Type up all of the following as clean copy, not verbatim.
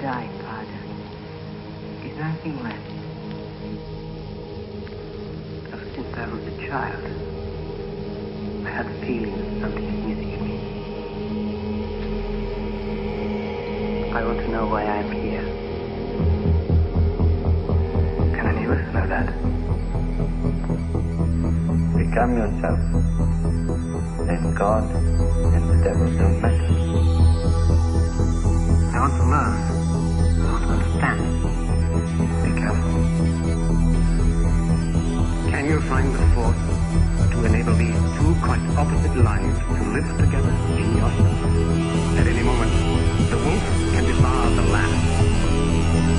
die, Father, is nothing less. Ever since I was a child, I had a feeling that something is missing in me. I want to know why I am here. Can any of us know that? Become yourself. Then God and the devil don't matter. I want to learn. I want to understand. Be careful. Can you find the force to enable these two quite opposite lives to live together in yourself? At any moment, the wolf can devour the lamb.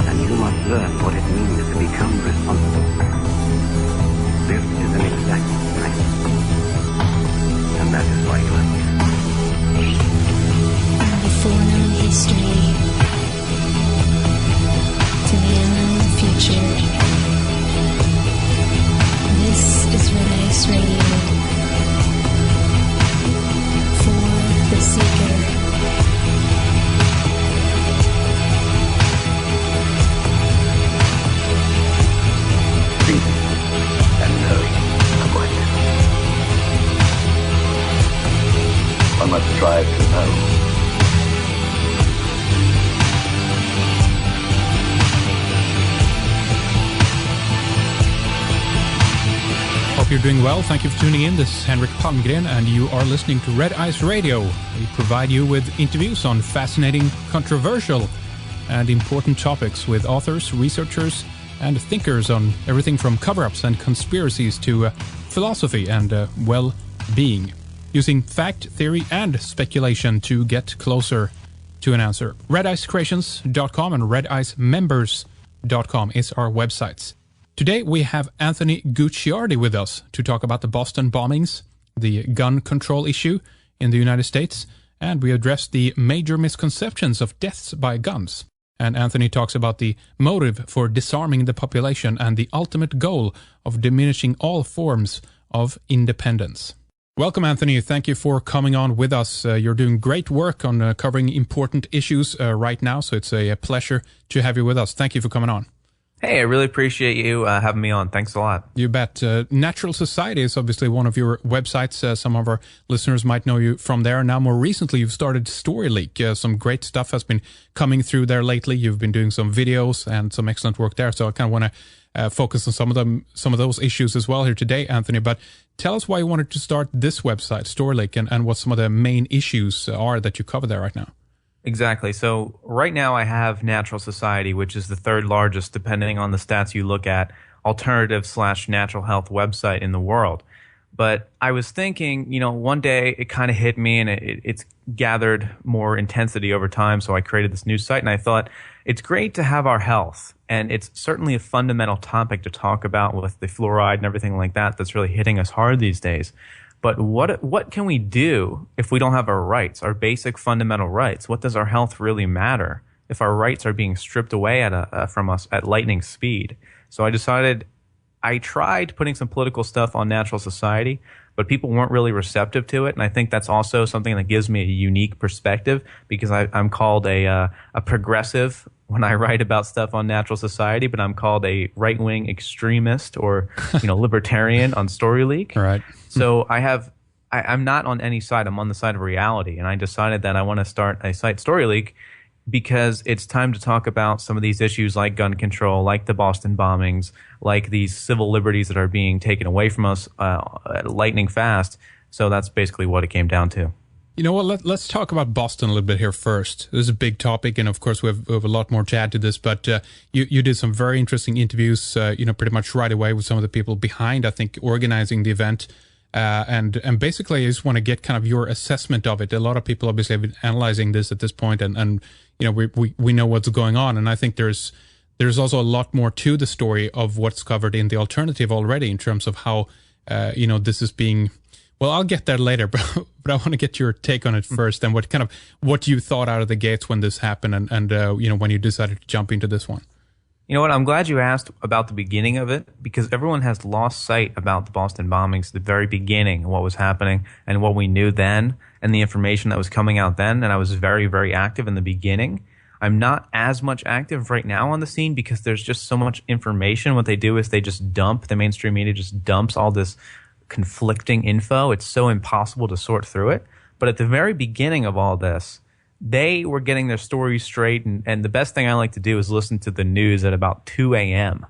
And you must learn what it means to become responsible. This is an exact science. And that is why you are here. The foreknown history to the unknown future. This is Red Ice Radio for the Seeker. Reason and knowing are one. One must strive to know. Hope you're doing well. Thank you for tuning in. This is Henrik Palmgren, and you are listening to Red Ice Radio. We provide you with interviews on fascinating, controversial, and important topics with authors, researchers, and thinkers on everything from cover-ups and conspiracies to philosophy and well-being, using fact, theory, and speculation to get closer to an answer. RedIceCreations.com and RedIceMembers.com is our websites. Today we have Anthony Gucciardi with us to talk about the Boston bombings, the gun control issue in the United States, and we address the major misconceptions of deaths by guns. And Anthony talks about the motive for disarming the population and the ultimate goal of diminishing all forms of independence. Welcome, Anthony. Thank you for coming on with us. You're doing great work on covering important issues right now, so it's a pleasure to have you with us. Thank you for coming on. Hey, I really appreciate you having me on. Thanks a lot. You bet. Natural Society is obviously one of your websites. Some of our listeners might know you from there. Now, more recently, you've started StoryLeak. Some great stuff has been coming through there lately. You've been doing some videos and some excellent work there. So I kind of want to focus on some of those issues as well here today, Anthony. But tell us why you wanted to start this website, StoryLeak, and what some of the main issues are that you cover there right now. Exactly. So right now I have Natural Society, which is the third largest, depending on the stats you look at, alternative/natural health website in the world. But I was thinking, one day it kind of hit me, and it's gathered more intensity over time. So I created this new site, and I thought it's great to have our health. And it's certainly a fundamental topic to talk about with the fluoride and everything like that that's really hitting us hard these days. But what can we do if we don't have our rights, our basic fundamental rights? What does our health really matter if our rights are being stripped away from us at lightning speed? So I tried putting some political stuff on Natural Society, but people weren't really receptive to it. And I think that's also something that gives me a unique perspective, because I'm called a progressive when I write about stuff on Natural Society, but I'm called a right-wing extremist or libertarian on StoryLeak. Right. So I'm not on any side. I'm on the side of reality, and I decided that I want to start a site, StoryLeak, because it's time to talk about some of these issues like gun control, like the Boston bombings, like these civil liberties that are being taken away from us lightning fast. So that's basically what it came down to. You know what, let's talk about Boston a little bit here first. This is a big topic, and of course we have a lot more to add to this, but you did some very interesting interviews, pretty much right away with some of the people behind, I think, organizing the event. And basically I just want to get kind of your assessment of it. A lot of people obviously have been analyzing this at this point, and we know what's going on. And I think there's also a lot more to the story of what's covered in the alternative already in terms of how, this is being, well, I'll get there later, but I want to get your take on it first, and what you thought out of the gates when this happened, and when you decided to jump into this one. You know what? I'm glad you asked about the beginning of it, because everyone has lost sight about the Boston bombings, the very beginning, what was happening and what we knew then and the information that was coming out then. And I was very, very active in the beginning. I'm not as much active right now on the scene because there's just so much information. What they do is they just dump, the mainstream media just dumps all this conflicting info. It's so impossible to sort through it. But at the very beginning of all this, they were getting their stories straight. And the best thing I like to do is listen to the news at about 2 a.m.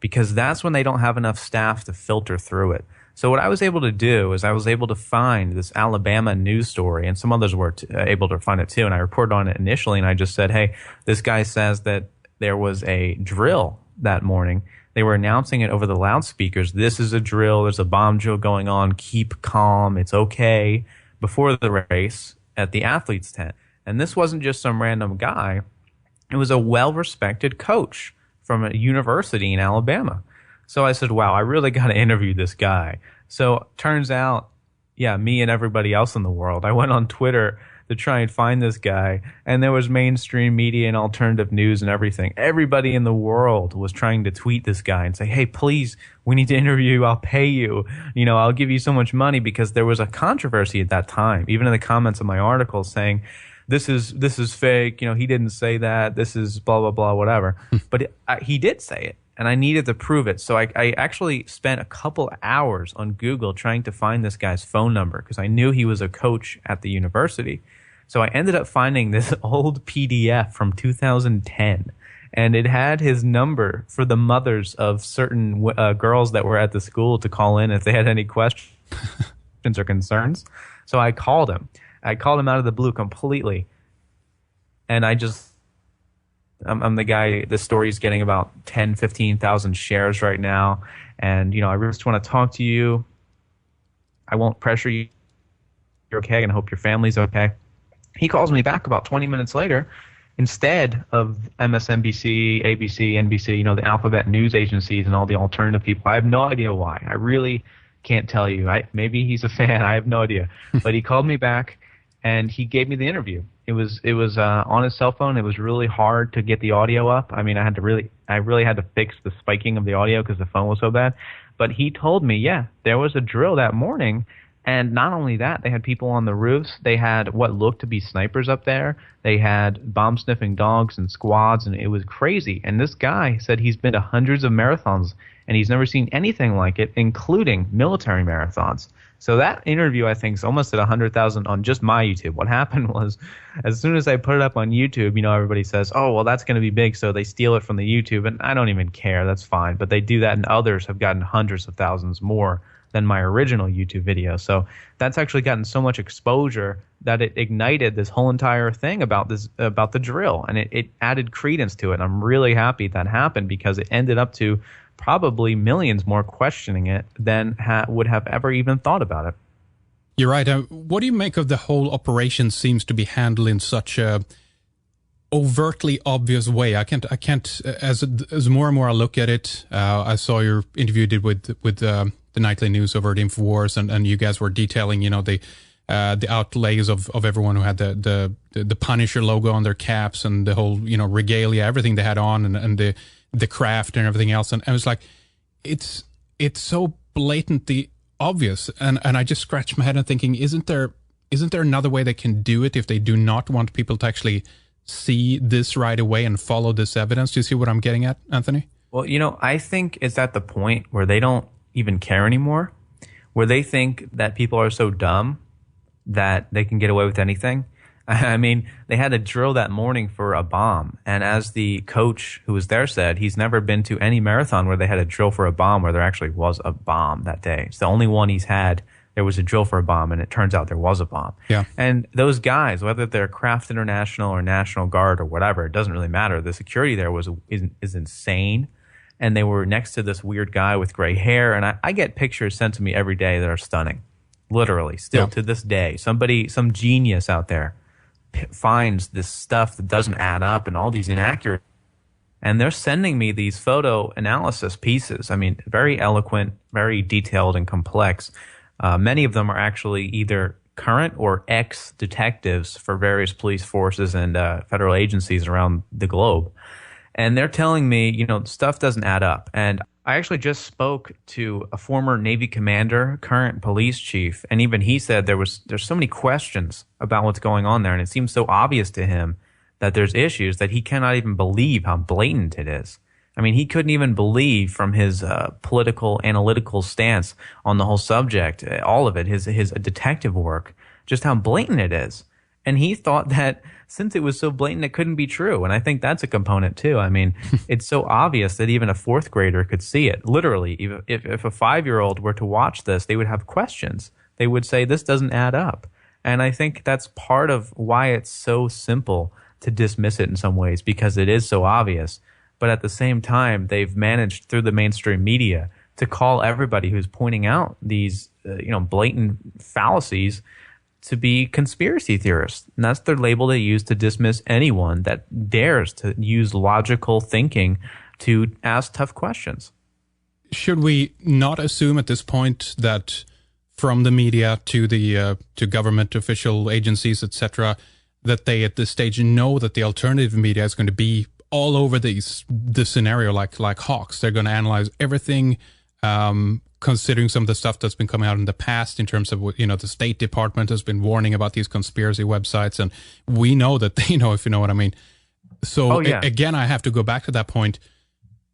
because that's when they don't have enough staff to filter through it. So what I was able to do is I was able to find this Alabama news story, and some others were able to find it too. And I reported on it initially, and I just said, hey, this guy says that there was a drill that morning. They were announcing it over the loudspeakers. This is a drill. There's a bomb drill going on. Keep calm. It's okay. Before the race at the athletes' tent. And this wasn't just some random guy. It was a well-respected coach from a university in Alabama. So I said, wow, I really got to interview this guy. So turns out, yeah, me and everybody else in the world, I went on Twitter to try and find this guy, and there was mainstream media and alternative news and everything. Everybody in the world was trying to tweet this guy and say, hey, please, we need to interview you. I'll pay you. I'll give you so much money, because there was a controversy at that time, even in the comments of my article saying, this is fake. He didn't say that. This is blah, blah, blah, whatever. But he did say it. And I needed to prove it. So I actually spent a couple hours on Google trying to find this guy's phone number because I knew he was a coach at the university. So I ended up finding this old PDF from 2010. And it had his number for the mothers of certain girls that were at the school to call in if they had any questions or concerns. So I called him. I called him out of the blue completely. And I'm the guy, the story's getting about 10, 15,000 shares right now. And, I really just want to talk to you. I won't pressure you. You're okay, and I hope your family's okay. He calls me back about 20 minutes later. Instead of MSNBC, ABC, NBC, the alphabet news agencies and all the alternative people, I have no idea why. I really can't tell you. Maybe he's a fan. I have no idea. But he called me back, and he gave me the interview. It was on his cell phone. It was really hard to get the audio up. I mean, I really had to fix the spiking of the audio because the phone was so bad. But he told me, yeah, there was a drill that morning. And not only that, they had people on the roofs. They had what looked to be snipers up there. They had bomb-sniffing dogs and squads, and it was crazy. And this guy said he's been to hundreds of marathons, and he's never seen anything like it, including military marathons. So that interview, I think, is almost at 100,000 on just my YouTube. What happened was, as soon as I put it up on YouTube, everybody says, oh, well, that's going to be big, so they steal it from the YouTube. And I don't even care. That's fine. But they do that, and others have gotten hundreds of thousands more than my original YouTube video. So that's actually gotten so much exposure that it ignited this whole entire thing about the drill, and it added credence to it. And I'm really happy that happened, because it ended up to probably millions more questioning it than would have ever even thought about it. You're right. What do you make of the whole operation seems to be handled in such a overtly obvious way? I can't. As more and more I look at it, I saw your interview you did with the nightly news over at InfoWars, and you guys were detailing, the outlays of everyone who had the Punisher logo on their caps, and the whole, regalia, everything they had on, and the craft and everything else. And I was like, it's so blatantly obvious. And I just scratched my head and thinking, isn't there another way they can do it if they do not want people to actually see this right away and follow this evidence? Do you see what I'm getting at, Anthony? Well, I think it's at the point where they don't even care anymore, where they think that people are so dumb that they can get away with anything. I mean, they had a drill that morning for a bomb. And as the coach who was there said, he's never been to any marathon where they had a drill for a bomb where there actually was a bomb that day. It's the only one he's had. There was a drill for a bomb, and it turns out there was a bomb. Yeah. And those guys, whether they're Kraft International or National Guard or whatever, it doesn't really matter. The security there is insane. And they were next to this weird guy with gray hair. And I get pictures sent to me every day that are stunning. Literally, still to this day. Some genius out there finds this stuff that doesn't add up and all these inaccurate. And they're sending me these photo analysis pieces. I mean, very eloquent, very detailed and complex. Many of them are actually either current or ex-detectives for various police forces and federal agencies around the globe. And they're telling me, stuff doesn't add up. And I actually just spoke to a former Navy commander, current police chief, and even he said there's so many questions about what's going on there, and it seems so obvious to him that there's issues that he cannot even believe how blatant it is. I mean, he couldn't even believe from his political, analytical stance on the whole subject, all of it, his detective work, just how blatant it is. And he thought that since it was so blatant, it couldn't be true. And I think that's a component too. I mean, it's so obvious that even a fourth grader could see it. Literally, if a 5-year-old were to watch this, they would have questions. They would say, this doesn't add up. And I think that's part of why it's so simple to dismiss it in some ways, because it is so obvious. But at the same time, they've managed through the mainstream media to call everybody who's pointing out these blatant fallacies to be conspiracy theorists. And that's their label they use to dismiss anyone that dares to use logical thinking to ask tough questions. Should we not assume at this point that from the media to the to government official agencies, etc., that they at this stage know that the alternative media is going to be all over this scenario like hawks? They're going to analyze everything, considering some of the stuff that's been coming out in the past in terms of the State Department has been warning about these conspiracy websites, and we know that they know, if you know what I mean. So again, I have to go back to that point.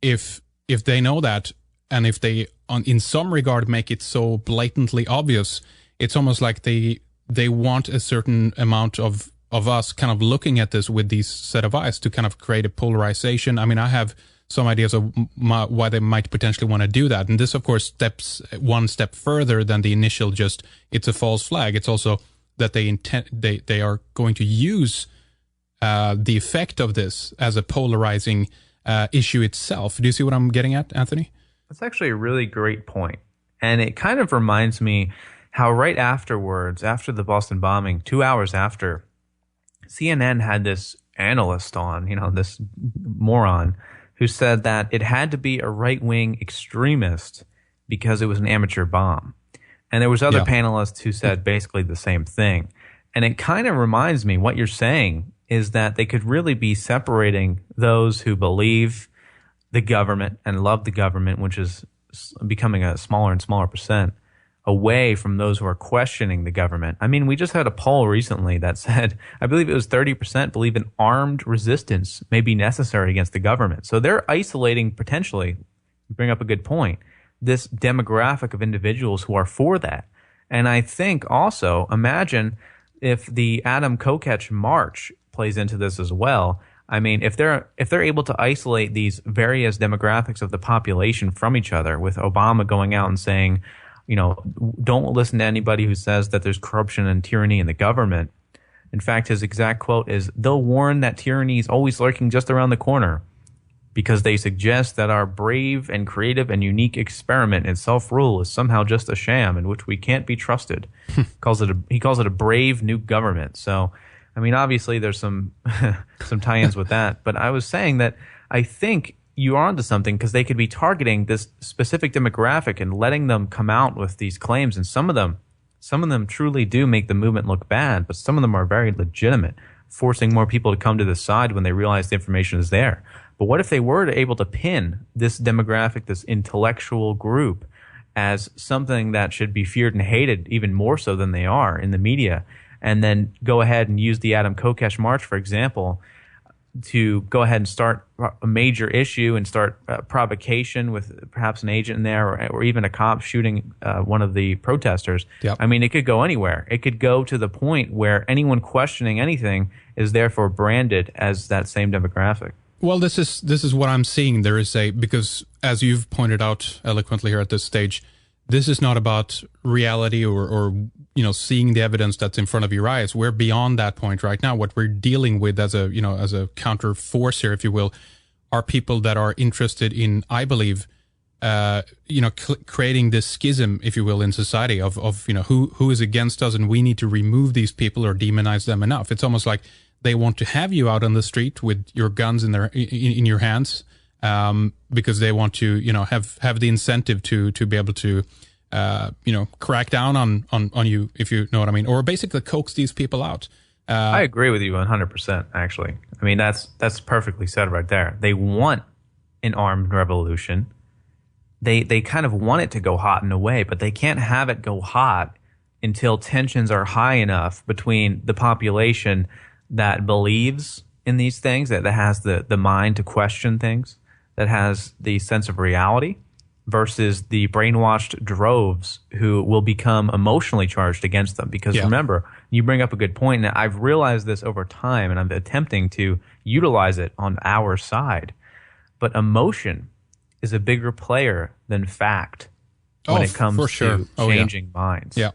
If they know that, and if they in some regard make it so blatantly obvious, it's almost like they want a certain amount of us kind of looking at this with these set of eyes to kind of create a polarization. I mean, I have some ideas of why they might potentially want to do that. And this, of course, steps one step further than the initial just, it's a false flag. It's also that they are going to use the effect of this as a polarizing issue itself. Do you see what I'm getting at, Anthony? That's actually a really great point. And it kind of reminds me how right afterwards, after the Boston bombing, 2 hours after, CNN had this analyst on, this moron, who said that it had to be a right-wing extremist because it was an amateur bomb. And there was other panelists who said basically the same thing. And it kind of reminds me, what you're saying is that they could really be separating those who believe the government and love the government, which is becoming a smaller and smaller percent, away from those who are questioning the government. I mean, we just had a poll recently that said, I believe it was 30% believe an armed resistance may be necessary against the government. So they're isolating, potentially, you bring up a good point, this demographic of individuals who are for that. And I think also, imagine if the Adam Kokesh March plays into this as well. I mean, if they're able to isolate these various demographics of the population from each other, with Obama going out and saying, don't listen to anybody who says that there's corruption and tyranny in the government. In fact, his exact quote is, they'll warn that tyranny is always lurking just around the corner because they suggest that our brave and creative and unique experiment in self-rule is somehow just a sham in which we can't be trusted. He calls it a brave new government. So, I mean, obviously there's some tie-ins with that. But I was saying that I think you are onto something, because they could be targeting this specific demographic and letting them come out with these claims. And some of them truly do make the movement look bad, but some of them are very legitimate, forcing more people to come to the side when they realize the information is there. But what if they were able to pin this demographic, this intellectual group, as something that should be feared and hated even more so than they are in the media, and then go ahead and use the Adam Kokesh March, for example, to go ahead and start a major issue and start provocation with perhaps an agent in there, or even a cop shooting one of the protesters. Yep. I mean, it could go anywhere. It could go to the point where anyone questioning anything is therefore branded as that same demographic. Well, this is what I'm seeing. There is because as you've pointed out eloquently here at this stage, this is not about reality or seeing the evidence that's in front of your eyes. We're beyond that point right now. What we're dealing with as a counter force here, if you will, are people that are interested in, I believe, creating this schism, if you will, in society of who is against us, and we need to remove these people or demonize them enough. It's almost like they want to have you out on the street with your guns in your hands, because they want to have the incentive to be able to crack down on you, if you know what I mean, or basically coax these people out. I agree with you 100%, actually. I mean, that's perfectly said right there. They want an armed revolution. They kind of want it to go hot in a way, but they can't have it go hot until tensions are high enough between the population that believes in these things, that has the mind to question things, that has the sense of reality, versus the brainwashed droves who will become emotionally charged against them. Because remember, you bring up a good point, and I've realized this over time, and I'm attempting to utilize it on our side. But emotion is a bigger player than fact when it comes to changing minds. Yeah.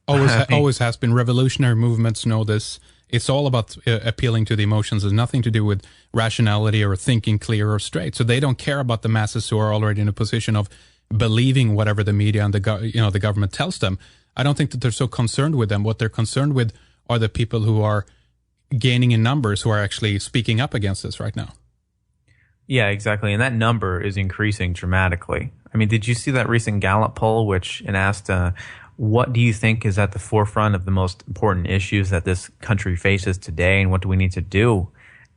Always has been. Revolutionary movements know this. It's all about appealing to the emotions. It has nothing to do with rationality or thinking clear or straight. So they don't care about the masses who are already in a position of believing whatever the media and the government tells them. I don't think that they're so concerned with them. What they're concerned with are the people who are gaining in numbers, who are actually speaking up against this right now. Yeah, exactly. And that number is increasing dramatically. I mean, did you see that recent Gallup poll, which asked, what do you think is at the forefront of the most important issues that this country faces today, and what do we need to do?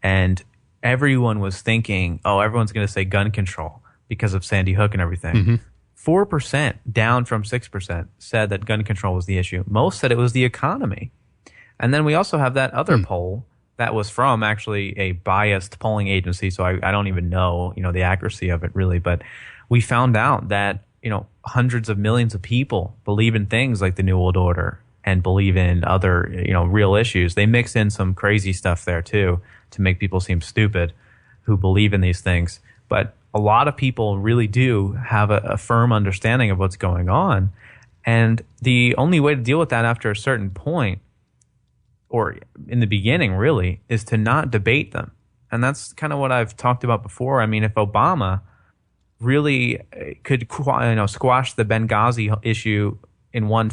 And everyone was thinking, everyone's going to say gun control because of Sandy Hook and everything. 4%, down from 6%, said that gun control was the issue. Most said it was the economy. And then we also have that other poll that was from actually a biased polling agency, so I don't even know, the accuracy of it really, but we found out that hundreds of millions of people believe in things like the New World Order and believe in other, real issues. They mix in some crazy stuff there too to make people seem stupid who believe in these things. But a lot of people really do have a firm understanding of what's going on. And the only way to deal with that after a certain point, or in the beginning really, is to not debate them. And that's kind of what I've talked about before. I mean, if Obama really could squash the Benghazi issue in one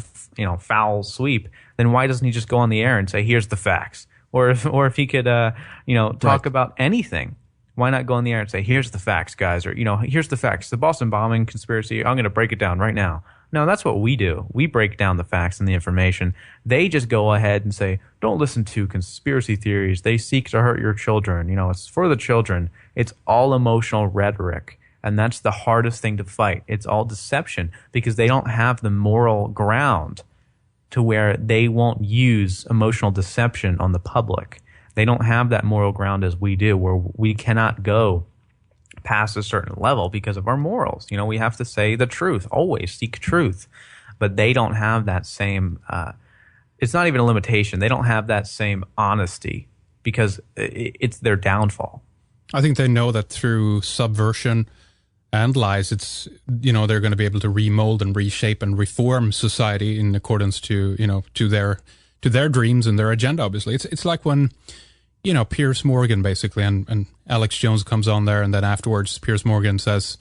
foul sweep, then why doesn't he just go on the air and say, here's the facts? Or if he could talk about anything, why not go on the air and say, here's the facts, guys? Or here's the facts, the Boston bombing conspiracy, I'm going to break it down right now. No, that's what we do. We break down the facts and the information. They just go ahead and say, don't listen to conspiracy theories, they seek to hurt your children, it's for the children. It's all emotional rhetoric. And that's the hardest thing to fight. It's all deception, because they don't have the moral ground to where they won't use emotional deception on the public. They don't have that moral ground as we do, where we cannot go past a certain level because of our morals. We have to say the truth, always seek truth. But they don't have that same, it's not even a limitation. They don't have that same honesty because it's their downfall. I think they know that through subversion and lies, it's they're going to be able to remold and reshape and reform society in accordance to to their dreams and their agenda. Obviously, it's like when Piers Morgan basically and Alex Jones comes on there, and then afterwards Piers Morgan says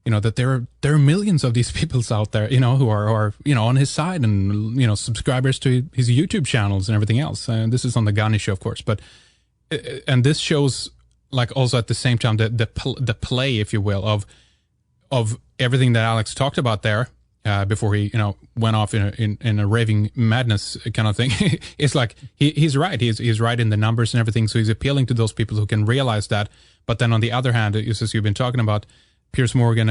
that there are millions of these people out there who are on his side, and subscribers to his YouTube channels and everything else. And this is on the Gunny show, of course, but and this shows like also at the same time the play, if you will, of everything that Alex talked about there before he went off in a raving madness kind of thing. It's like he's right. He's right in the numbers and everything. So he's appealing to those people who can realize that. But then on the other hand, as you've been talking about, Piers Morgan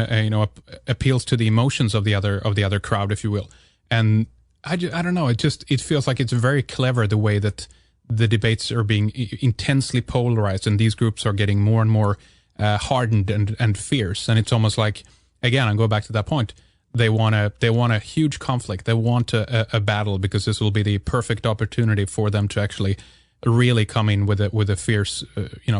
appeals to the emotions of the other crowd, if you will. And I don't know. It feels like it's very clever the way that the debates are being intensely polarized, and these groups are getting more and more hardened and fierce. And it's almost like, again, I'll go back to that point. They want a huge conflict. They want a battle, because this will be the perfect opportunity for them to actually really come in with a fierce,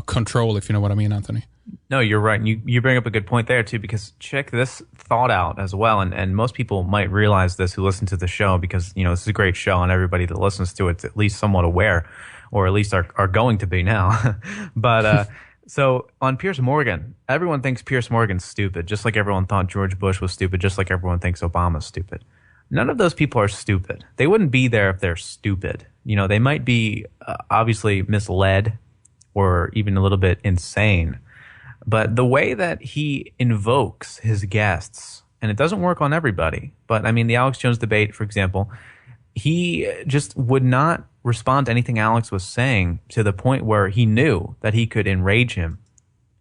control, if you know what I mean, Anthony. No, you're right. And you bring up a good point there too, because check this thought out as well. And most people might realize this who listen to the show, because, this is a great show and everybody that listens to it's at least somewhat aware, or at least are going to be now. But, so on Piers Morgan, everyone thinks Piers Morgan's stupid, just like everyone thought George Bush was stupid, just like everyone thinks Obama's stupid. None of those people are stupid. They wouldn't be there if they're stupid. They might be obviously misled or even a little bit insane. But the way that he invokes his guests, and it doesn't work on everybody, but I mean, the Alex Jones debate, for example, he just would not respond to anything Alex was saying to the point where he knew that he could enrage him,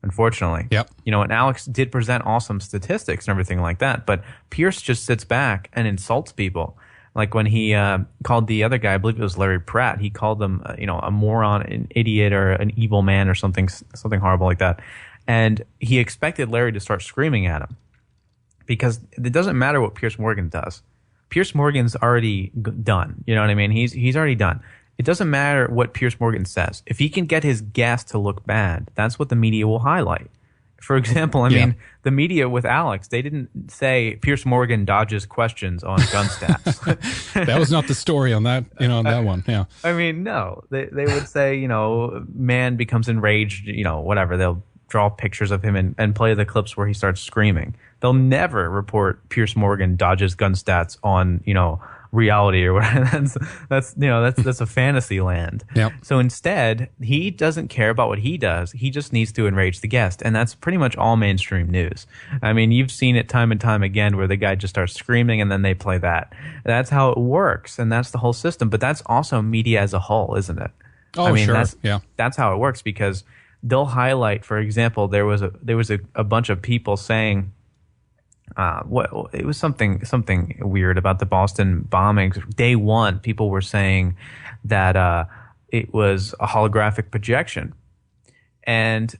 unfortunately. Yep. And Alex did present awesome statistics and everything like that, but Pierce just sits back and insults people. Like when he called the other guy, I believe it was Larry Pratt, he called them, a moron, an idiot, or an evil man, or something horrible like that. And he expected Larry to start screaming at him because it doesn't matter what Piers Morgan does. Piers Morgan's already done. You know what I mean? He's already done. It doesn't matter what Piers Morgan says. If he can get his guest to look bad, that's what the media will highlight. For example, I mean, the media with Alex, they didn't say Piers Morgan dodges questions on gun stats. That was not the story on that, on that one. Yeah. I mean, no. They would say, man becomes enraged, whatever. They'll draw pictures of him and play the clips where he starts screaming. They'll never report Piers Morgan dodges gun stats on, reality or whatever. That's a fantasy land. Yep. So instead, he doesn't care about what he does. He just needs to enrage the guest, and that's pretty much all mainstream news. I mean, you've seen it time and time again where the guy just starts screaming and then they play that. That's how it works, and that's the whole system. But that's also media as a whole, isn't it? Oh, I mean, sure. That's how it works, because they'll highlight, for example, there was a bunch of people saying. It was something weird about the Boston bombings. Day one, people were saying that it was a holographic projection, and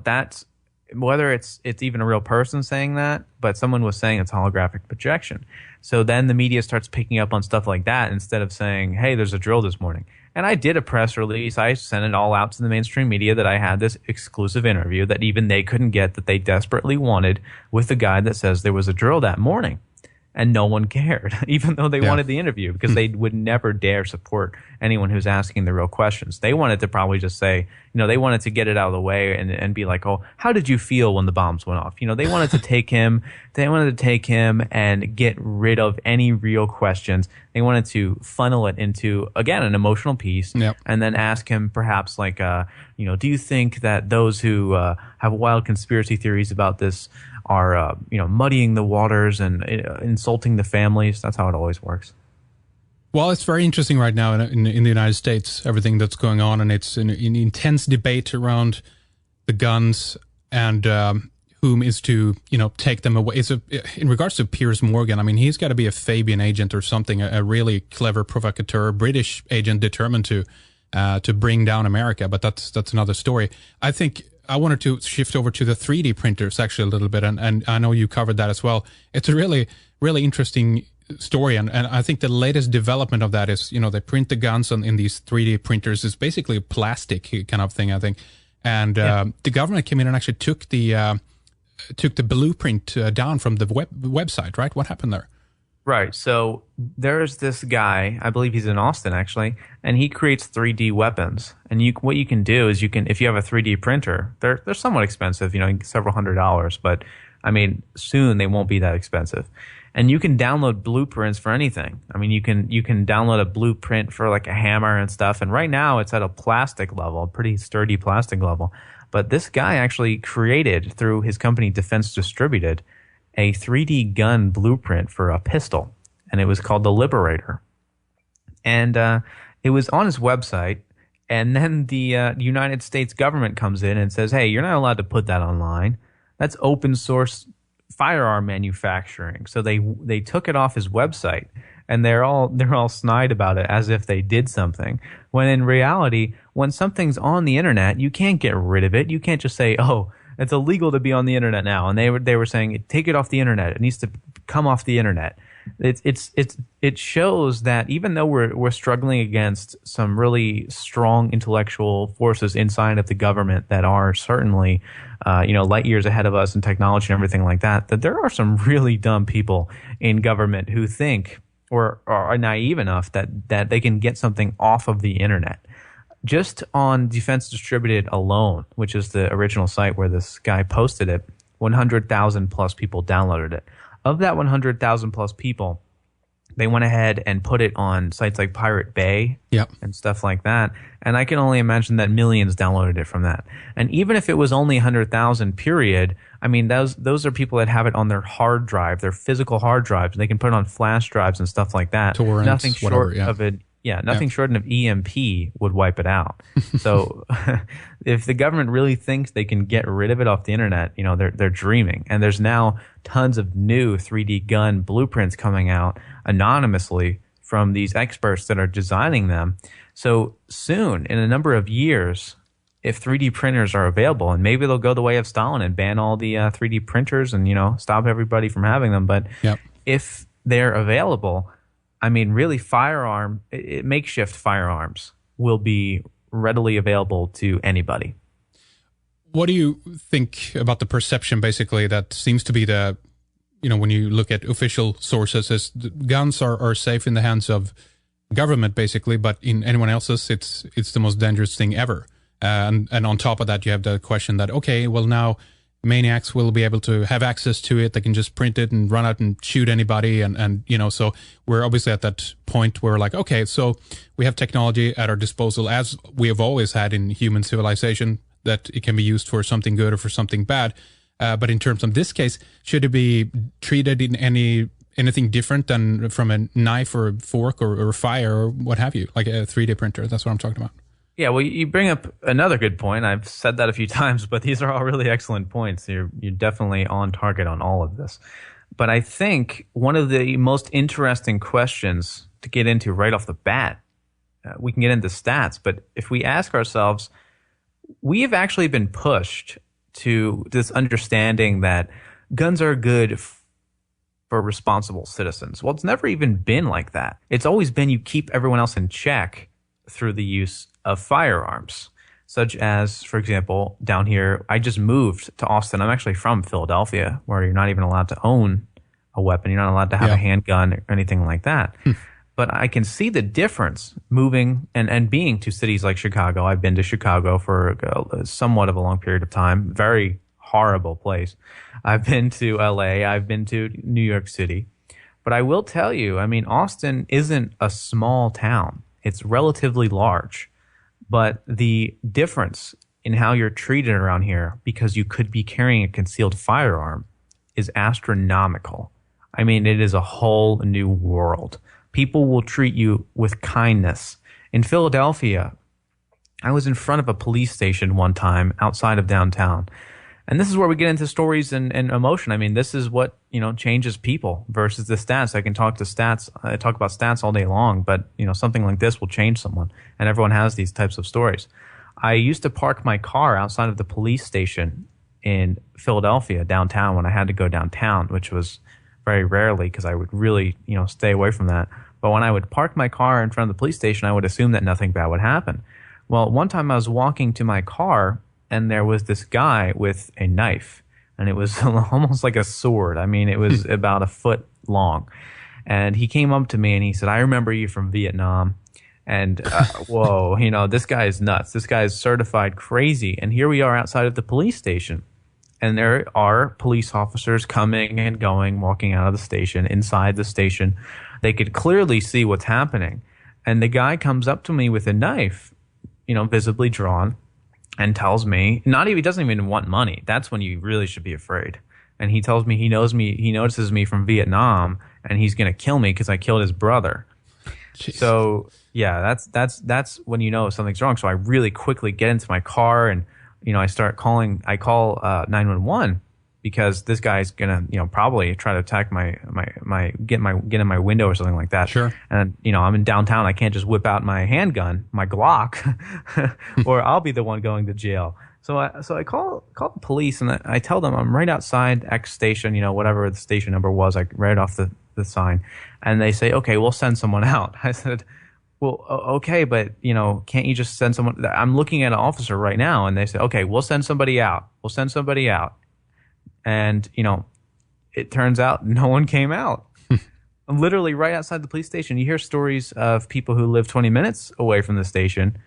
that's whether it's even a real person saying that, but someone was saying it's holographic projection. So then the media starts picking up on stuff like that instead of saying, "Hey, there's a drill this morning." And I did a press release. I sent it all out to the mainstream media that I had this exclusive interview that even they couldn't get, that they desperately wanted, with the guy that says there was a drill that morning. And no one cared, even though they wanted the interview, because they would never dare support anyone who's asking the real questions. They wanted to probably just say, they wanted to get it out of the way and be like, "Oh, how did you feel when the bombs went off?" They wanted to take him. They wanted to take him and get rid of any real questions. They wanted to funnel it into, again, an emotional piece, and then ask him perhaps like, do you think that those who have wild conspiracy theories about this are muddying the waters and insulting the families? That's how it always works. Well, it's very interesting right now in the United States, everything that's going on, and it's an intense debate around the guns and whom is to take them away. In regards to Piers Morgan, I mean, he's got to be a Fabian agent or something, a really clever provocateur, British agent determined to bring down America. But that's another story. I think I wanted to shift over to the 3D printers actually a little bit, and I know you covered that as well. It's a really, really interesting story, and I think the latest development of that is, they print the guns in these 3D printers. It's basically a plastic kind of thing, I think. And the government came in and actually took the blueprint down from the website, right? What happened there? Right. So there's this guy, I believe he's in Austin actually, and he creates 3D weapons. And what you can do is if you have a 3D printer, they're somewhat expensive, several $100s, but I mean, soon they won't be that expensive. And you can download blueprints for anything. I mean, you can download a blueprint for like a hammer and stuff. And right now it's at a plastic level, a pretty sturdy plastic level. But this guy actually created, through his company Defense Distributed, a 3D gun blueprint for a pistol, and it was called the Liberator. And it was on his website, and then the United States government comes in and says, "Hey, you're not allowed to put that online. That's open source firearm manufacturing." So they took it off his website, and they're all snide about it as if they did something. When in reality, when something's on the internet, you can't get rid of it. You can't just say, "Oh, it's illegal to be on the internet now." And they were saying, "Take it off the internet. It needs to come off the internet." It shows that even though we're struggling against some really strong intellectual forces inside of the government that are certainly light years ahead of us in technology and everything like that, that there are some really dumb people in government who think or are naive enough that they can get something off of the internet. Just on Defense Distributed alone, which is the original site where this guy posted it, 100,000 plus people downloaded it. Of that 100,000 plus people, they went ahead and put it on sites like Pirate Bay and stuff like that. And I can only imagine that millions downloaded it from that. And even if it was only 100,000 period, I mean, those are people that have it on their hard drive, their physical hard drives. They can put it on flash drives and stuff like that. Torrents, Nothing short whatever, of it. nothing short of EMP would wipe it out. So if the government really thinks they can get rid of it off the internet, they're dreaming. And there's now tons of new 3D gun blueprints coming out anonymously from these experts that are designing them. So soon, in a number of years, if 3D printers are available, and maybe they'll go the way of Stalin and ban all the 3D printers and, stop everybody from having them. But if they're available, I mean, really, makeshift firearms will be readily available to anybody. What do you think about the perception, basically, that seems to be the, when you look at official sources, is guns are safe in the hands of government, basically, but in anyone else's, it's the most dangerous thing ever. And on top of that, you have the question that, okay, well, now maniacs will be able to have access to it. They can just print it and run out and shoot anybody. And so we're obviously at that point where, like, okay, so we have technology at our disposal, as we have always had in human civilization, that it can be used for something good or for something bad. But in terms of this case, should it be treated in anything different than from a knife or a fork or a fire or what have you, like a 3D printer? That's what I'm talking about. Yeah, well, you bring up another good point. I've said that a few times, but these are all really excellent points. You're definitely on target on all of this. But I think one of the most interesting questions to get into right off the bat, we can get into stats, but if we ask ourselves, we have actually been pushed to this understanding that guns are good for responsible citizens. Well, it's never even been like that. It's always been you keep everyone else in check through the use of firearms, such as, for example, down here, I just moved to Austin. I'm actually from Philadelphia, where you're not even allowed to own a weapon. You're not allowed to have a handgun or anything like that. But I can see the difference moving and being to cities like Chicago. I've been to Chicago for somewhat of a long period of time. Very horrible place. I've been to LA. I've been to New York City. But I will tell you, I mean, Austin isn't a small town. It's relatively large. But the difference in how you're treated around here, because you could be carrying a concealed firearm, is astronomical. I mean, it is a whole new world. People will treat you with kindness. In Philadelphia, I was in front of a police station one time outside of downtown. And this is where we get into stories and emotion. I mean, this is what, changes people versus the stats. I can talk about stats all day long, but, something like this will change someone. And everyone has these types of stories. I used to park my car outside of the police station in Philadelphia downtown when I had to go downtown, which was very rarely because I would really, stay away from that. But when I would park my car in front of the police station, I would assume that nothing bad would happen. Well, one time I was walking to my car and there was this guy with a knife, and it was almost like a sword. I mean, it was about a foot long. And he came up to me and he said, "I remember you from Vietnam." And whoa, this guy is nuts. This guy is certified crazy. And here we are outside of the police station. And there are police officers coming and going, walking out of the station, inside the station. They could clearly see what's happening. And the guy comes up to me with a knife, visibly drawn, and tells me, he doesn't even want money. That's when you really should be afraid. And he tells me he notices me from Vietnam, and he's going to kill me because I killed his brother. Jeez. So, yeah, that's when you know something's wrong. So I really quickly get into my car and, I call 911 because this guy's gonna, probably try to attack get in my window or something like that. Sure. And, I'm in downtown. I can't just whip out my handgun, my Glock, or I'll be the one going to jail. So I call the police and I tell them I'm right outside X station, whatever the station number was. I read off the sign, and they say, "Okay, we'll send someone out." I said, "Well, okay, but, can't you just send someone?" I'm looking at an officer right now, and they say, "Okay, we'll send somebody out. We'll send somebody out." And, it turns out no one came out. I'm literally right outside the police station. You hear stories of people who live 20 minutes away from the station,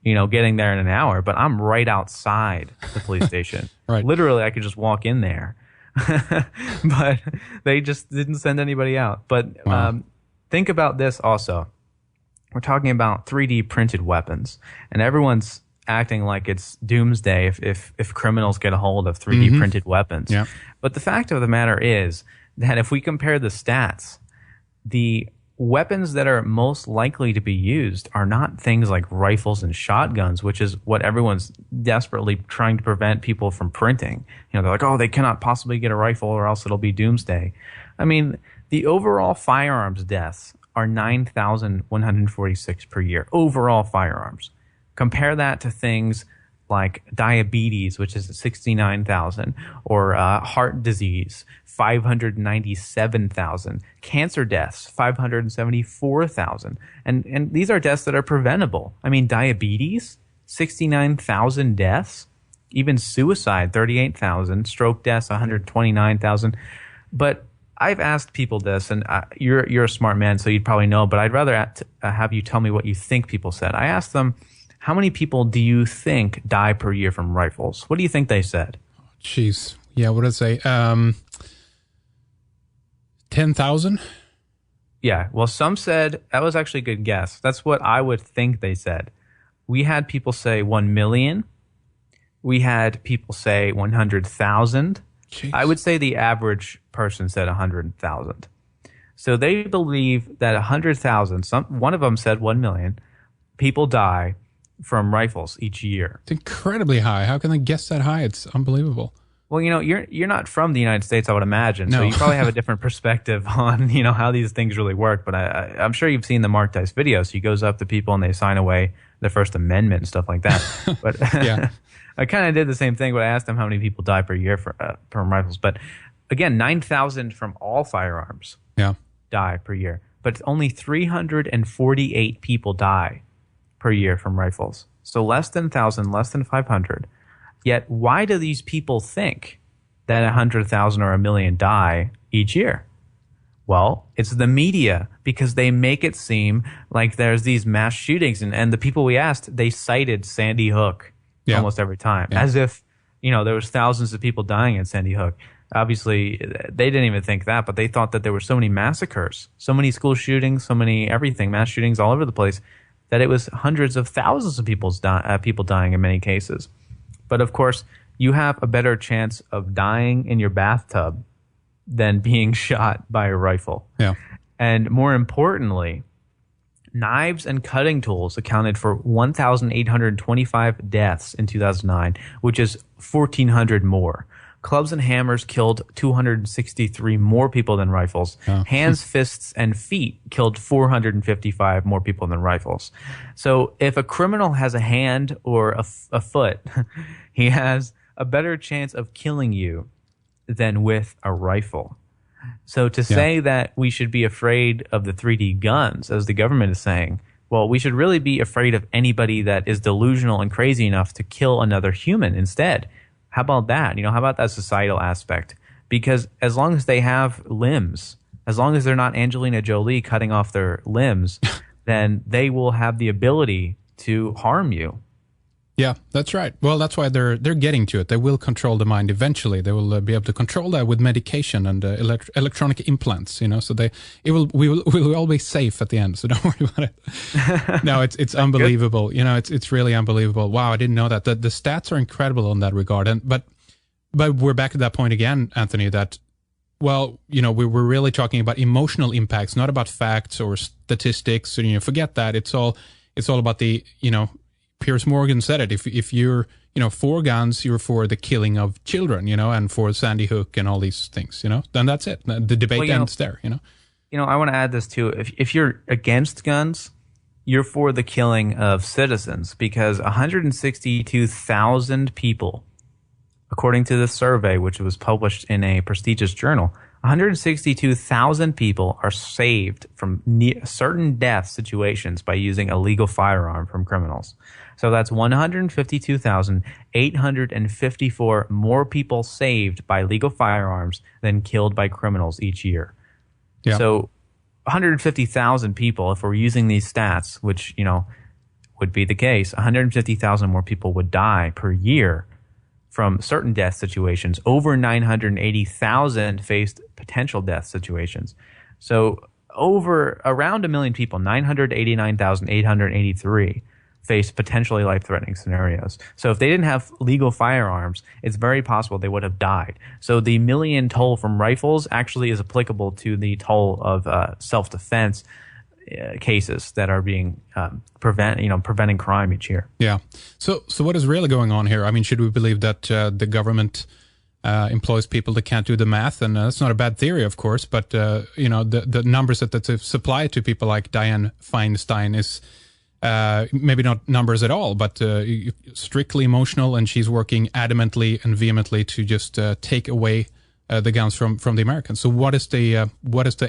getting there in an hour, but I'm right outside the police station. Right. Literally, I could just walk in there. But they just didn't send anybody out. But wow. Think about this also. We're talking about 3D printed weapons, and everyone's acting like it's doomsday if criminals get a hold of 3D printed weapons. Yeah. But the fact of the matter is that if we compare the stats, the weapons that are most likely to be used are not things like rifles and shotguns, which is what everyone's desperately trying to prevent people from printing. They're like, oh, they cannot possibly get a rifle or else it'll be doomsday. I mean, the overall firearms deaths are 9,146 per year. Overall firearms. Compare that to things like diabetes, which is 69,000, or heart disease, 597,000, cancer deaths, 574,000. And these are deaths that are preventable. I mean, diabetes, 69,000 deaths, even suicide, 38,000, stroke deaths, 129,000. But I've asked people this, and you're a smart man, so you'd probably know, but I'd rather have you tell me what you think people said. I asked them, how many people do you think die per year from rifles? What do you think they said? Jeez. Yeah, what did I say? 10,000? Yeah, well, some said, that was actually a good guess. That's what I would think they said. We had people say 1 million. We had people say 100,000. I would say the average person said 100,000. So they believe that 100,000, one of them said 1 million, people die from rifles each year. It's incredibly high. How can they guess that high? It's unbelievable. Well, you're not from the United States, I would imagine. No. So you probably have a different perspective on, how these things really work. But I'm sure you've seen the Mark Dice video. So he goes up to people and they sign away the First Amendment and stuff like that. But yeah. I kind of did the same thing, but I asked him how many people die per year from rifles. But again, 9,000 from all firearms die per year. But only 348 people die per year from rifles. So less than 1,000, less than 500. Yet why do these people think that 100,000 or 1 million die each year? Well, it's the media, because they make it seem like there's these mass shootings. And the people we asked, they cited Sandy Hook almost every time, as if, there was thousands of people dying at Sandy Hook. Obviously, they didn't even think that, but they thought that there were so many massacres, so many school shootings, so many everything, mass shootings all over the place, that it was hundreds of thousands of people dying in many cases. But of course, you have a better chance of dying in your bathtub than being shot by a rifle. Yeah. And more importantly, knives and cutting tools accounted for 1,825 deaths in 2009, which is 1,400 more. Clubs and hammers killed 263 more people than rifles. Oh. Hands, fists, and feet killed 455 more people than rifles. So if a criminal has a hand or a foot, he has a better chance of killing you than with a rifle. So to say that we should be afraid of the 3D guns, as the government is saying, well, we should really be afraid of anybody that is delusional and crazy enough to kill another human instead. How about that? How about that societal aspect? Because as long as they have limbs, as long as they're not Angelina Jolie cutting off their limbs, then they will have the ability to harm you. Yeah, that's right. Well, that's why they're getting to it. They will control the mind eventually. They will be able to control that with medication and electronic implants. So we will all be safe at the end. So don't worry about it. No, it's unbelievable. It's really unbelievable. Wow, I didn't know that. The stats are incredible in that regard. But we're back at that point again, Anthony. That we're really talking about emotional impacts, not about facts or statistics. So, forget that. It's all about the Piers Morgan said it. If you're, for guns, you're for the killing of children, and for Sandy Hook and all these things, then that's it. The debate ends there, I want to add this too. If you're against guns, you're for the killing of citizens, because 162,000 people, according to this survey, which was published in a prestigious journal, 162,000 people are saved from certain death situations by using a legal firearm from criminals. So that's 152,854 more people saved by legal firearms than killed by criminals each year. Yeah. So 150,000 people, if we're using these stats, which, would be the case, 150,000 more people would die per year from certain death situations. Over 980,000 faced potential death situations. So around 1 million people, 989,883, faced potentially life-threatening scenarios. So if they didn't have legal firearms, it's very possible they would have died. So the million toll from rifles actually is applicable to the toll of self-defense. cases that are being preventing crime each year. Yeah. So what is really going on here? I mean, should we believe that the government employs people that can't do the math? And that's not a bad theory, of course, but the numbers that they supply to people like Dianne Feinstein is maybe not numbers at all, but strictly emotional, and she's working adamantly and vehemently to just take away the guns from the Americans. So what is the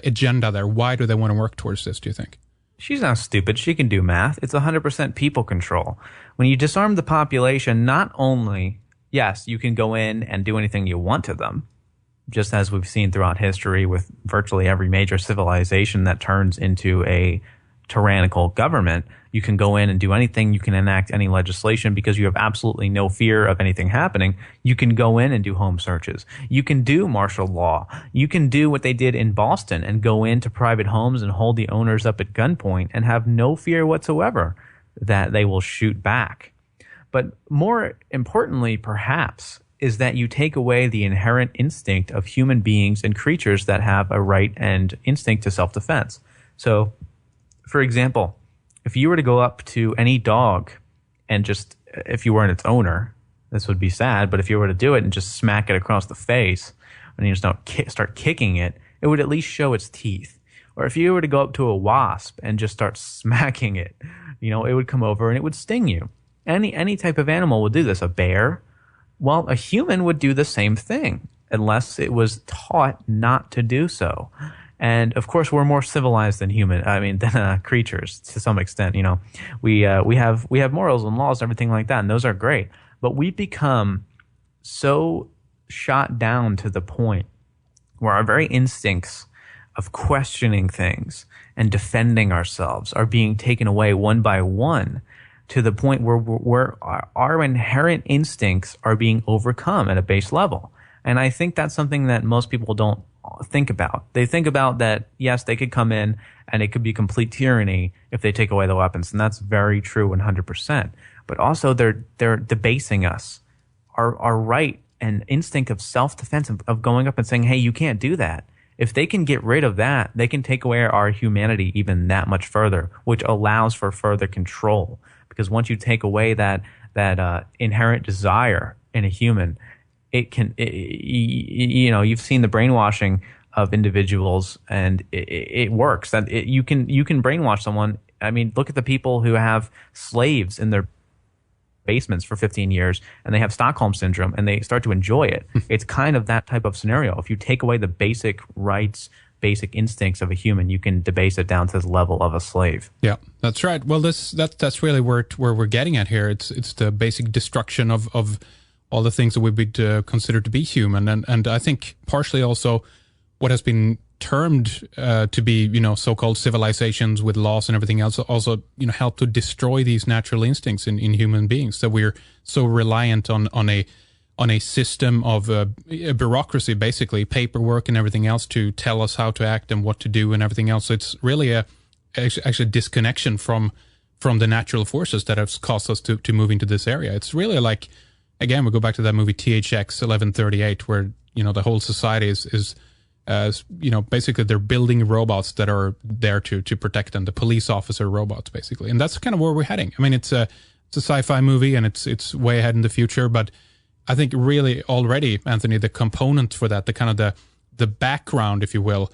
agenda there? Why do they want to work towards this, do you think? She's not stupid. She can do math. It's 100% people control. When you disarm the population, not only, yes, you can go in and do anything you want to them, just as we've seen throughout history with virtually every major civilization that turns into a tyrannical government. You can go in and do anything. You can enact any legislation because you have absolutely no fear of anything happening. You can go in and do home searches. You can do martial law. You can do what they did in Boston and go into private homes and hold the owners up at gunpoint and have no fear whatsoever that they will shoot back. But more importantly, perhaps, is that you take away the inherent instinct of human beings and creatures that have a right and instinct to self-defense. So, for example, if you were to go up to any dog and just, if you weren't its owner, this would be sad, but if you were to do it and just smack it across the face and you just start kicking it, it would at least show its teeth. Or if you were to go up to a wasp and just start smacking it, it would come over and it would sting you. Any type of animal would do this. A bear, well, a human would do the same thing unless it was taught not to do so. And of course, we're more civilized than than creatures to some extent. We have morals and laws and everything like that, and those are great. But we've become so shot down to the point where our very instincts of questioning things and defending ourselves are being taken away one by one, to the point where our inherent instincts are being overcome at a base level. And I think that's something that most people don't think about. They think about that, yes, they could come in and it could be complete tyranny if they take away the weapons. And that's very true 100%. But also they're debasing us. Our right and instinct of self-defense, of going up and saying, hey, you can't do that. If they can get rid of that, they can take away our humanity even that much further, which allows for further control. Because once you take away that inherent desire in a human, you've seen the brainwashing of individuals, and it works. That you can brainwash someone. I mean, look at the people who have slaves in their basements for 15 years, and they have Stockholm syndrome, and they start to enjoy it. It's kind of that type of scenario. If you take away the basic rights, basic instincts of a human, you can debase it down to the level of a slave. Yeah, that's right. Well, that's really where we're getting at here. It's the basic destruction of all the things that we would consider to be human, and I think partially also what has been termed to be so-called civilizations with laws and everything else also help to destroy these natural instincts in human beings, that we're so reliant on a system of a bureaucracy, basically paperwork and everything else, to tell us how to act and what to do and everything else. So it's really actually disconnection from the natural forces that have caused us to move into this area. It's really like, again, we go back to that movie THX 1138, where the whole society is basically they're building robots that are there to protect them, the police officer robots, basically. And that's kind of where we're heading. I mean, it's a sci-fi movie, and it's way ahead in the future, but I think really already, Anthony, the component for that, the kind of the background, if you will,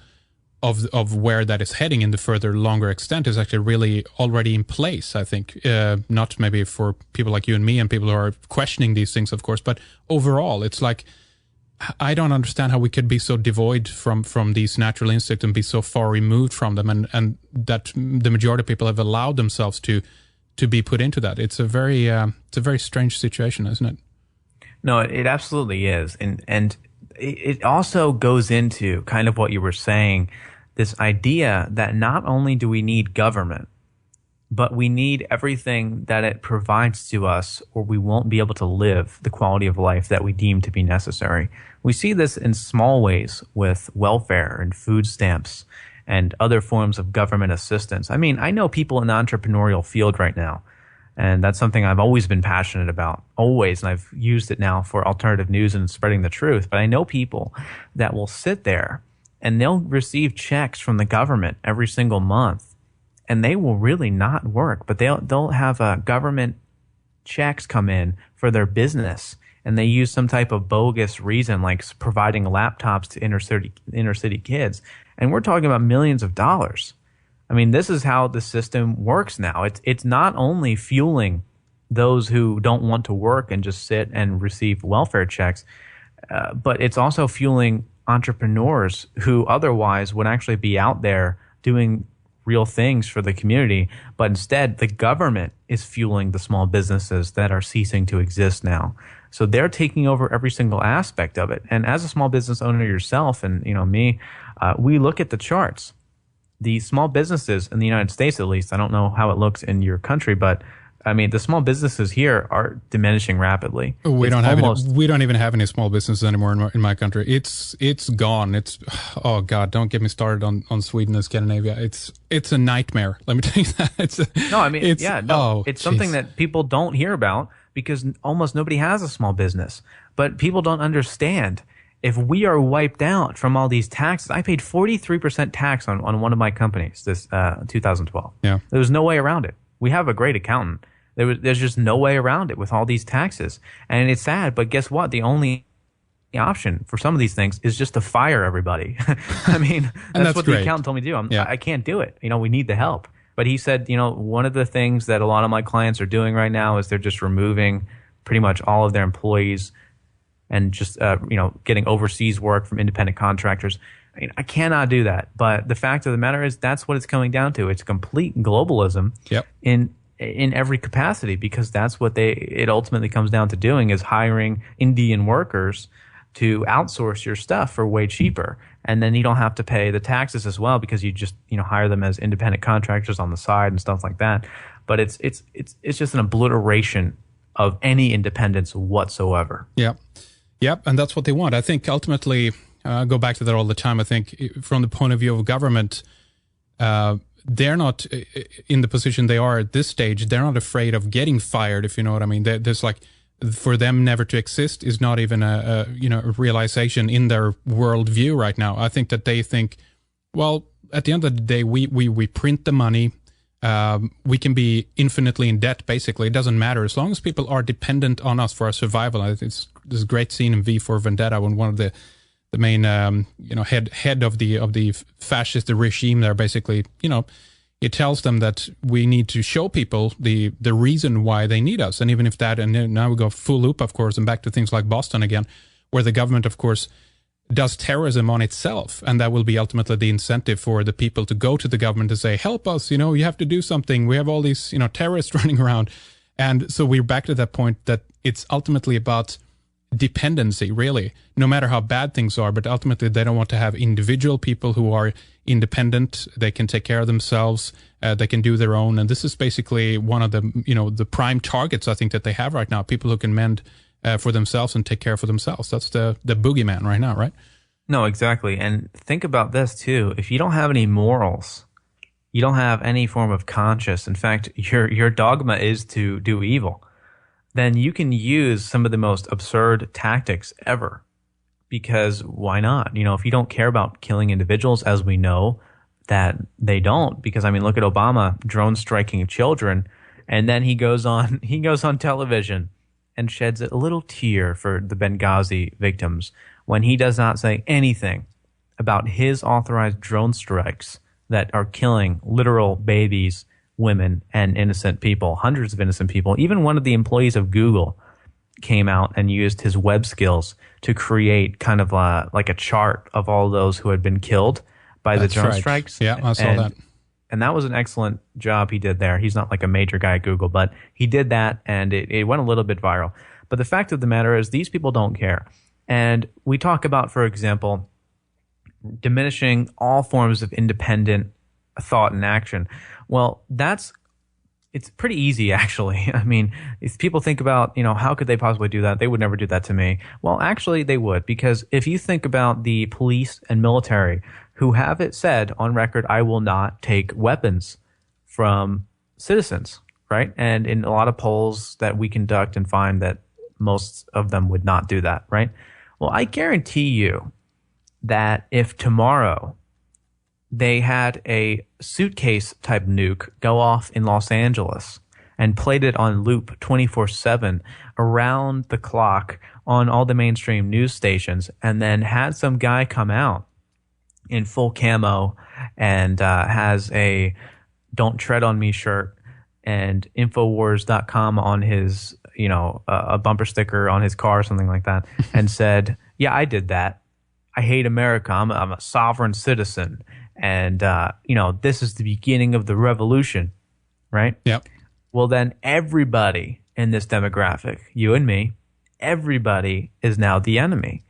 of where that is heading in the further longer extent is actually really already in place, I think. Not maybe for people like you and me and people who are questioning these things, of course, but overall, it's like, I don't understand how we could be so devoid from these natural instincts and be so far removed from them, and that the majority of people have allowed themselves to be put into that. It's a very strange situation, isn't it? No, it absolutely is. And it also goes into kind of what you were saying, this idea that not only do we need government, but we need everything that it provides to us, or we won't be able to live the quality of life that we deem to be necessary. We see this in small ways with welfare and food stamps and other forms of government assistance. I mean, I know people in the entrepreneurial field right now, and that's something I've always been passionate about, always, and I've used it now for alternative news and spreading the truth. But I know people that will sit there and they'll receive checks from the government every single month, and they will really not work, but they'll have government checks come in for their business, and they use some type of bogus reason, like providing laptops to inner city kids, and we're talking about millions of dollars. I mean, this is how the system works now. It's not only fueling those who don't want to work and just sit and receive welfare checks, but it's also fueling entrepreneurs who otherwise would actually be out there doing real things for the community, but instead the government is fueling the small businesses that are ceasing to exist now. So they're taking over every single aspect of it. And as a small business owner yourself, and me, we look at the charts. The small businesses in the United States, at least, I don't know how it looks in your country, but I mean, the small businesses here are diminishing rapidly. We don't even have any small businesses anymore in my country. It's gone. Oh God, don't get me started on Sweden and Scandinavia. It's a nightmare. Let me tell you that. It's something that people don't hear about because almost nobody has a small business. But people don't understand. If we are wiped out from all these taxes, I paid 43% tax on one of my companies this 2012. Yeah, there was no way around it. We have a great accountant. There's just no way around it with all these taxes. And it's sad, but guess what? The only option for some of these things is just to fire everybody. I mean, that's what the accountant told me to do. I can't do it. We need the help. But he said, one of the things that a lot of my clients are doing right now is they're just removing pretty much all of their employees and just, getting overseas work from independent contractors. I mean, I cannot do that. But the fact of the matter is that's what it's coming down to. It's complete globalism in every capacity, because that's what it ultimately comes down to doing, is hiring Indian workers to outsource your stuff for way cheaper. And then you don't have to pay the taxes as well, because you just, hire them as independent contractors on the side and stuff like that. But it's just an obliteration of any independence whatsoever. Yeah. Yep. And that's what they want. I think ultimately, I go back to that all the time. I think from the point of view of government, they're not in the position they are at this stage. They're not afraid of getting fired, if you know what I mean. There's like, for them never to exist is not even a realization in their worldview right now. I think that they think, well, at the end of the day, we print the money. We can be infinitely in debt, basically. It doesn't matter. As long as people are dependent on us for our survival. It's this great scene in V for Vendetta when one of the main head of the fascist regime there basically, it tells them that we need to show people the reason why they need us. And even if that, and then now we go full loop, of course, and back to things like Boston again, where the government, of course, does terrorism on itself. And that will be ultimately the incentive for the people to go to the government to say, help us, you have to do something. We have all these, terrorists running around. And so we're back to that point that it's ultimately about dependency, really, no matter how bad things are. But ultimately, they don't want to have individual people who are independent. They can take care of themselves. They can do their own. And this is basically one of the, the prime targets I think that they have right now. People who can mend for themselves and take care for themselves. That's the boogeyman right now, right? No, exactly. And think about this too. If you don't have any morals, you don't have any form of conscience. In fact, your dogma is to do evil. Then you can use some of the most absurd tactics ever, because why not? If you don't care about killing individuals, as we know that they don't, because look at Obama drone striking children, and then he goes on television and sheds a little tear for the Benghazi victims when he does not say anything about his authorized drone strikes that are killing literal babies, women, and innocent people, hundreds of innocent people. Even one of the employees of Google came out and used his web skills to create kind of like a chart of all those who had been killed by the drone strikes. Yeah, I saw that. And that was an excellent job he did there. He's not like a major guy at Google, but he did that, and it went a little bit viral. But the fact of the matter is these people don't care. And we talk about, for example, diminishing all forms of independent thought and action. Well, it's pretty easy, actually. If people think about, how could they possibly do that? They would never do that to me. Well, actually, they would, because if you think about the police and military who have it said on record, I will not take weapons from citizens, right? And in a lot of polls that we conduct and find that most of them would not do that, right? Well, I guarantee you that if tomorrow they had a suitcase type nuke go off in Los Angeles and played it on loop 24/7 around the clock on all the mainstream news stations, and then had some guy come out in full camo and has a "Don't Tread on Me" shirt and Infowars.com on his, a bumper sticker on his car or something like that, and said, "Yeah, I did that. I hate America. I'm a sovereign citizen. And, this is the beginning of the revolution," right? Yep. Well, then everybody in this demographic, you and me, everybody is now the enemy.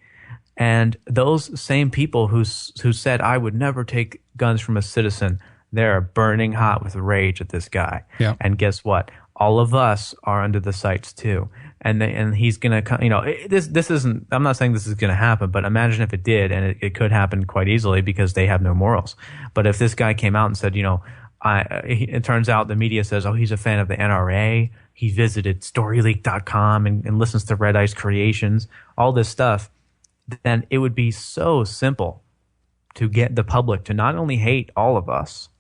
And those same people who said, "I would never take guns from a citizen," they're burning hot with rage at this guy. Yep. And guess what? All of us are under the sights too. And he's going to, this isn't, I'm not saying this is going to happen, but imagine if it did, and it could happen quite easily because they have no morals. But if this guy came out and said, it turns out the media says, "Oh, he's a fan of the NRA. He visited StoryLeak.com and listens to Red Ice Creations," all this stuff, then it would be so simple to get the public to not only hate all of us,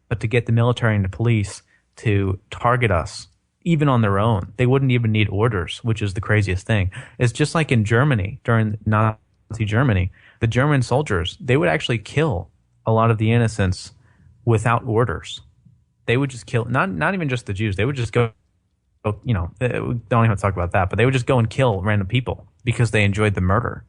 but to get the military and the police to target us, even on their own. They wouldn't even need orders, which is the craziest thing. It's just like in Germany, during Nazi Germany, the German soldiers, they would actually kill a lot of the innocents without orders. They would just kill, not even just the Jews, they would just go, we don't even talk about that, but they would just go and kill random people because they enjoyed the murder.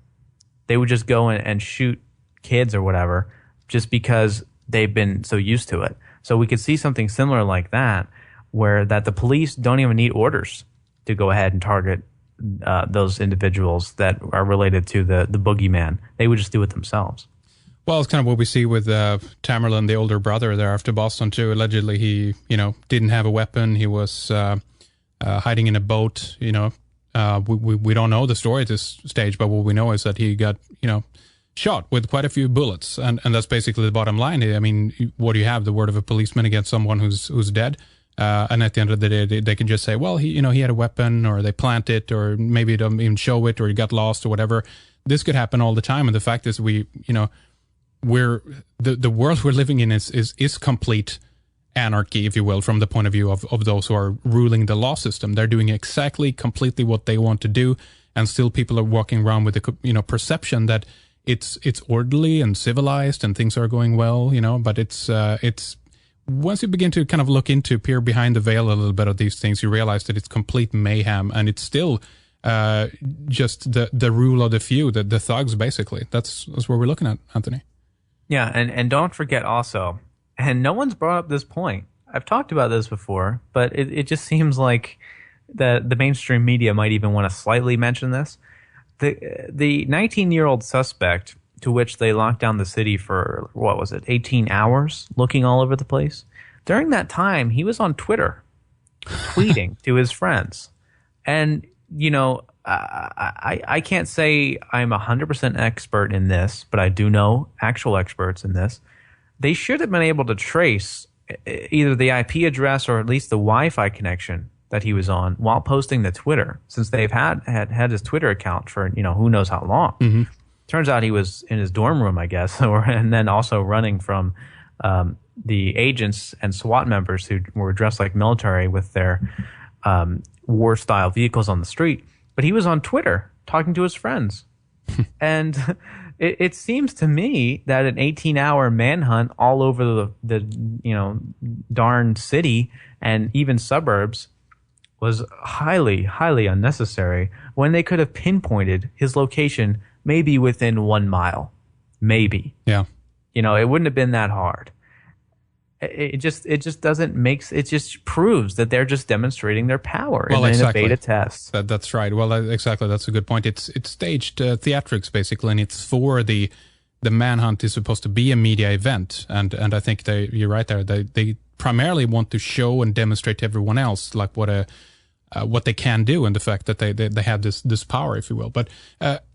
They would just go and shoot kids or whatever just because they've been so used to it. So we could see something similar like that, where that the police don't even need orders to go ahead and target those individuals that are related to the boogeyman. They would just do it themselves. Well, it's kind of what we see with Tamerlan, the older brother there after Boston too. Allegedly, he didn't have a weapon. He was hiding in a boat. We don't know the story at this stage, but what we know is that he got shot with quite a few bullets, and that's basically the bottom line. I mean, what do you have? The word of a policeman against someone who's dead, and at the end of the day, they can just say, well, he had a weapon, or they plant it, or maybe don't even show it, or he got lost, or whatever. This could happen all the time, and the fact is, the world we're living in is complete anarchy, if you will, from the point of view of those who are ruling the law system. They're doing exactly, completely what they want to do, and still people are walking around with the perception that it's orderly and civilized and things are going well, but it's once you begin to kind of peer behind the veil a little bit of these things, you realize that it's complete mayhem, and it's still just the rule of the few, the thugs, basically. That's what we're looking at, Anthony. Yeah, and don't forget also, and no one's brought up this point. I've talked about this before, but it just seems like the mainstream media might even want to slightly mention this. The 19-year-old suspect, to which they locked down the city for, 18 hours, looking all over the place. During that time, he was on Twitter, tweeting to his friends. And, I can't say I'm 100% expert in this, but I do know actual experts in this. They should have been able to trace either the IP address or at least the Wi-Fi connection that he was on while posting the Twitter, since they've had his Twitter account for, who knows how long. Mm-hmm. Turns out he was in his dorm room, I guess, and then also running from the agents and SWAT members who were dressed like military with their war-style vehicles on the street. But he was on Twitter talking to his friends. And it seems to me that an 18-hour manhunt all over the darn city and even suburbs was highly, highly unnecessary when they could have pinpointed his location maybe within 1 mile. Maybe. Yeah. It wouldn't have been that hard. It just doesn't make, it just proves that they're just demonstrating their power in a beta test. That's right. Well, exactly. That's a good point. It's staged theatrics, basically, and it's for the manhunt is supposed to be a media event. And I think you're right there. They primarily want to show and demonstrate to everyone else like what they can do, and the fact that they have this power, if you will. But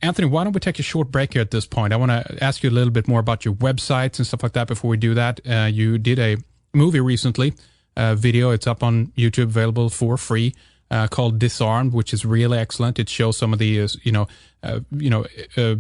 Anthony, why don't we take a short break here at this point? I want to ask you a little bit more about your websites and stuff like that before we do that. You did a movie recently, video. It's up on YouTube, available for free, called Disarmed, which is really excellent. It shows some of the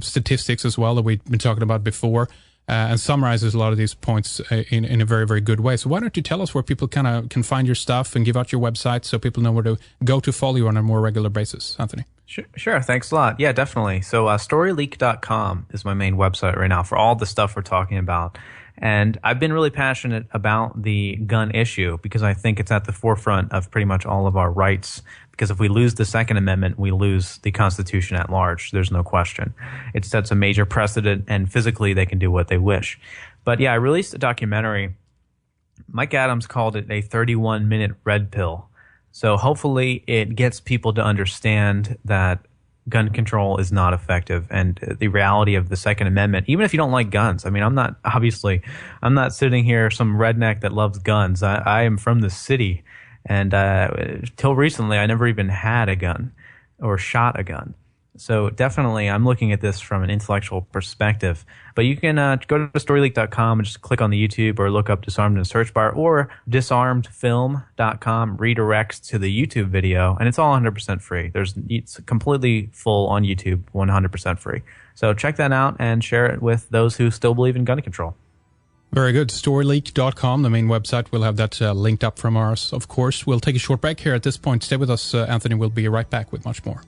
statistics as well that we've been talking about before. and summarizes a lot of these points in a very, very good way. So why don't you tell us where people can find your stuff and give out your website so people know where to go to follow you on a more regular basis, Anthony? Sure. Thanks a lot. Yeah, definitely. So storyleak.com is my main website right now for all the stuff we're talking about. And I've been really passionate about the gun issue because I think it's at the forefront of pretty much all of our rights. Because if we lose the Second Amendment, we lose the Constitution at large. There's no question. It sets a major precedent, and physically they can do what they wish. But yeah, I released a documentary. Mike Adams called it a 31-minute red pill. So hopefully it gets people to understand that gun control is not effective and the reality of the Second Amendment, even if you don't like guns. I mean, I'm not sitting here some redneck that loves guns. I am from the city, and till recently I never even had a gun or shot a gun. So definitely I'm looking at this from an intellectual perspective. But you can go to storyleak.com and just click on the YouTube or look up Disarmed in the search bar, or disarmedfilm.com redirects to the YouTube video, and it's all 100% free. It's completely full on YouTube, 100% free. So check that out and share it with those who still believe in gun control. Very good. Storyleak.com, the main website. We'll have that linked up from ours, of course. We'll take a short break here at this point. Stay with us, Anthony. We'll be right back with much more.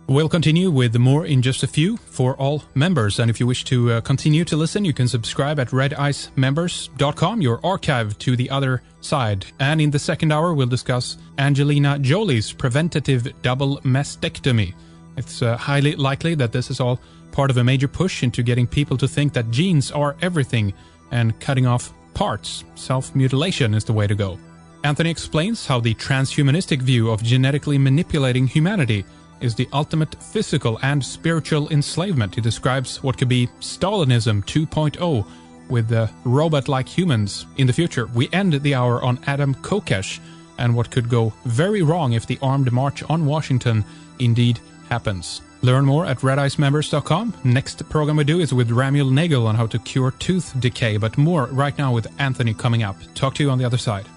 We'll continue with more in just a few for all members. And if you wish to continue to listen, you can subscribe at redicemembers.com, your archive to the other side. And in the second hour, we'll discuss Angelina Jolie's preventative double mastectomy. It's highly likely that this is all part of a major push into getting people to think that genes are everything and cutting off parts. Self-mutilation is the way to go. Anthony explains how the transhumanistic view of genetically manipulating humanity is the ultimate physical and spiritual enslavement. He describes what could be Stalinism 2.0 with robot-like humans in the future. We end the hour on Adam Kokesh and what could go very wrong if the armed march on Washington indeed happens. Learn more at redicemembers.com. Next program we do is with Ramuel Nagel on how to cure tooth decay, but more right now with Anthony coming up. Talk to you on the other side.